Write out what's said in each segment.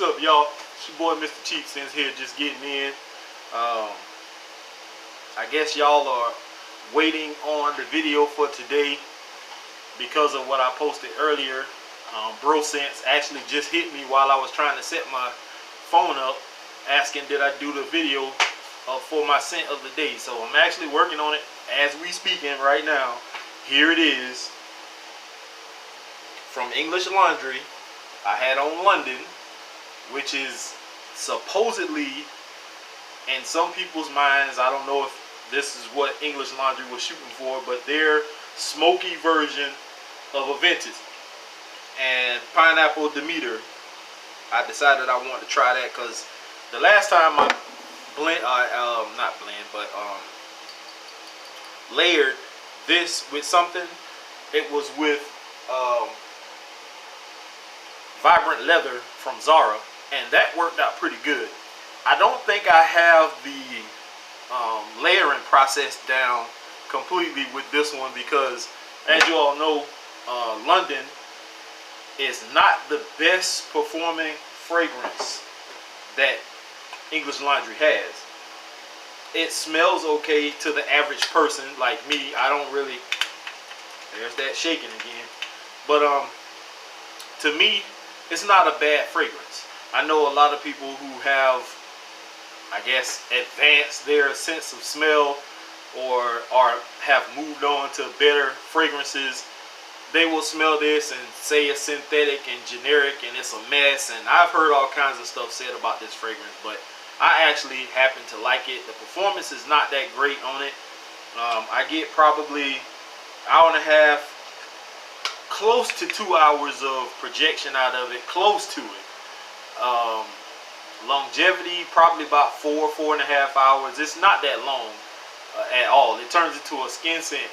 What's up, y'all? It's your boy Mr. Cheap Sense here, just getting in. I guess y'all are waiting on the video for today because of what I posted earlier. Bro Sense actually just hit me while I was trying to set my phone up, asking did I do the video for my scent of the day. So I'm actually working on it as we speaking right now. Here it is from English Laundry. I had on London, which is supposedly, in some people's minds, I don't know if this is what English Laundry was shooting for, but their smoky version of Aventus. And pineapple Demeter, I decided I wanted to try that because the last time I layered this with something, it was with Vibrant Leather from Zara, and that worked out pretty good. I don't think I have the layering process down completely with this one because, as you all know, London is not the best performing fragrance that English Laundry has. It smells okay to the average person like me. I don't really, there's that shaking again, but to me, it's not a bad fragrance. I know a lot of people who have, I guess, advanced their sense of smell or have moved on to better fragrances. They will smell this and say it's synthetic and generic and it's a mess. And I've heard all kinds of stuff said about this fragrance, but I actually happen to like it. The performance is not that great on it. I get probably an hour and a half, close to 2 hours of projection out of it, close to it. Longevity, probably about 4.5 hours. It's not that long at all. It turns into a skin scent.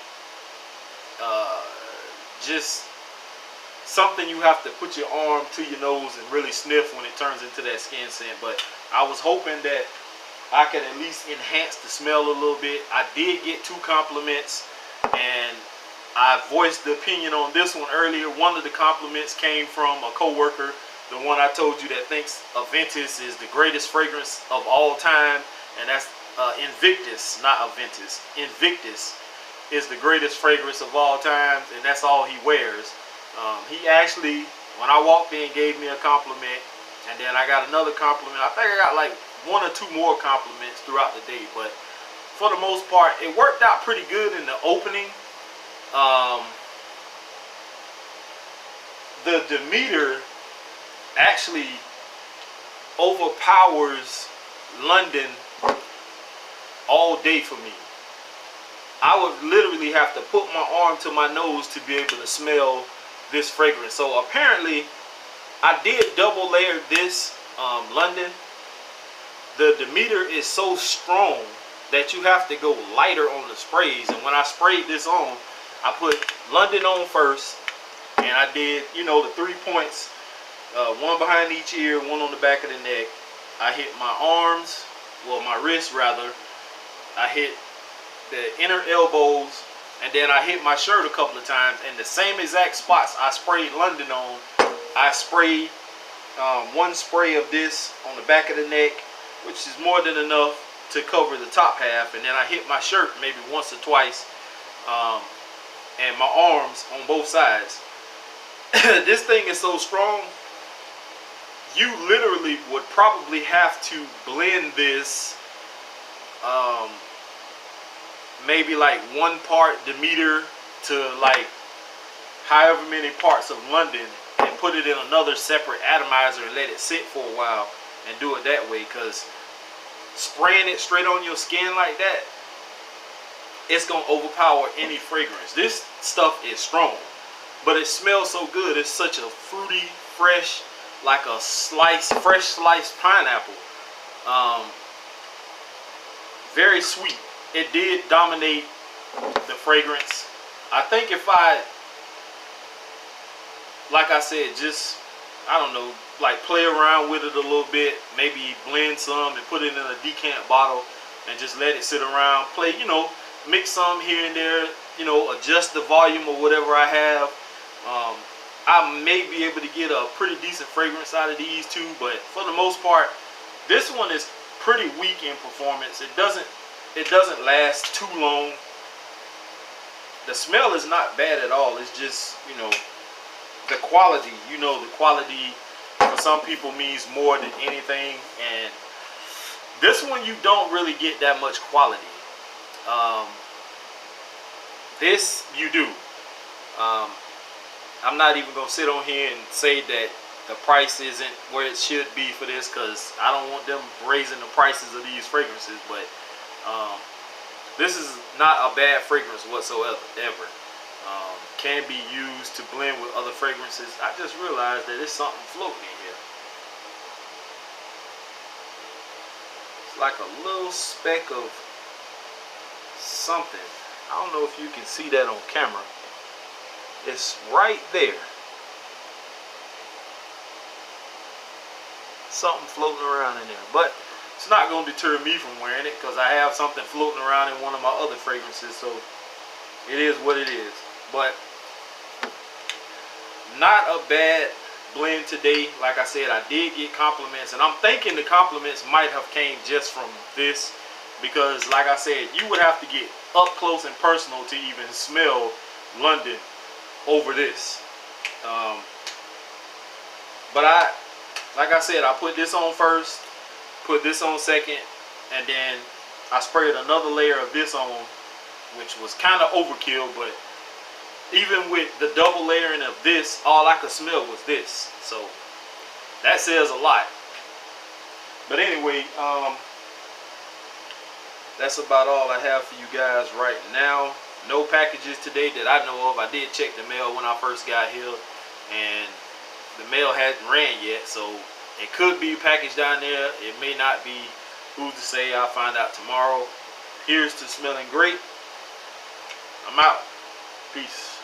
Just something you have to put your arm to your nose and really sniff when it turns into that skin scent. But I was hoping that I could at least enhance the smell a little bit. I did get 2 compliments, and I voiced the opinion on this one earlier. One of the compliments came from a coworker, the one I told you that thinks Aventus is the greatest fragrance of all time, and that's Invictus, not Aventus. Invictus is the greatest fragrance of all time, and that's all he wears. He actually, when I walked in, gave me a compliment, and then I got another compliment. I think I got like 1 or 2 more compliments throughout the day, but for the most part, it worked out pretty good in the opening. The Demeter actually overpowers London all day for me. I would literally have to put my arm to my nose to be able to smell this fragrance. So apparently I did double layer this London. The Demeter is so strong that you have to go lighter on the sprays, and when I sprayed this on, I put London on first, and I did, you know, the 3 points, 1 behind each ear, 1 on the back of the neck. I hit my arms, well, my wrists rather. I hit the inner elbows, and then I hit my shirt a couple of times, and the same exact spots I sprayed London on, I sprayed 1 spray of this on the back of the neck, which is more than enough to cover the top half, and then I hit my shirt maybe once or twice, and my arms on both sides. This thing is so strong, you literally would probably have to blend this maybe like 1 part Demeter to like however many parts of London, and put it in another separate atomizer and let it sit for a while and do it that way, because spraying it straight on your skin like that, it's gonna overpower any fragrance. This stuff is strong, but it smells so good. It's such a fruity, fresh, like a fresh sliced pineapple. Very sweet. It did dominate the fragrance. I think if I, like I said, just, I don't know, like play around with it a little bit, maybe blend some and put it in a decant bottle and just let it sit around, play, you know, mix some here and there, you know, adjust the volume or whatever I have. I may be able to get a pretty decent fragrance out of these two, but for the most part, this one is pretty weak in performance. It doesn't last too long. The smell is not bad at all. It's just, you know, the quality. You know, the quality for some people means more than anything, and this one you don't really get that much quality. This you do. I'm not even gonna sit on here and say that the price isn't where it should be for this, because I don't want them raising the prices of these fragrances. But this is not a bad fragrance whatsoever. Can be used to blend with other fragrances. I just realized that there's something floating in here. It's like a little speck of something. I don't know if you can see that on camera. It's right there. Something floating around in there. But it's not going to deter me from wearing it, because I have something floating around in one of my other fragrances. So it is what it is. But not a bad blend today. Like I said, I did get compliments, and I'm thinking the compliments might have came just from this, because like I said, you would have to get up close and personal to even smell London over this. But like I said, I put this on first, put this on second, and then I sprayed another layer of this on, which was kind of overkill. But even with the double layering of this, all I could smell was this. So that says a lot. But anyway, that's about all I have for you guys right now. No packages today that I know of. I did check the mail when I first got here, and the mail hadn't ran yet, so it could be packaged down there. It may not be. Who's to say? I'll find out tomorrow. Here's to smelling great. I'm out. Peace.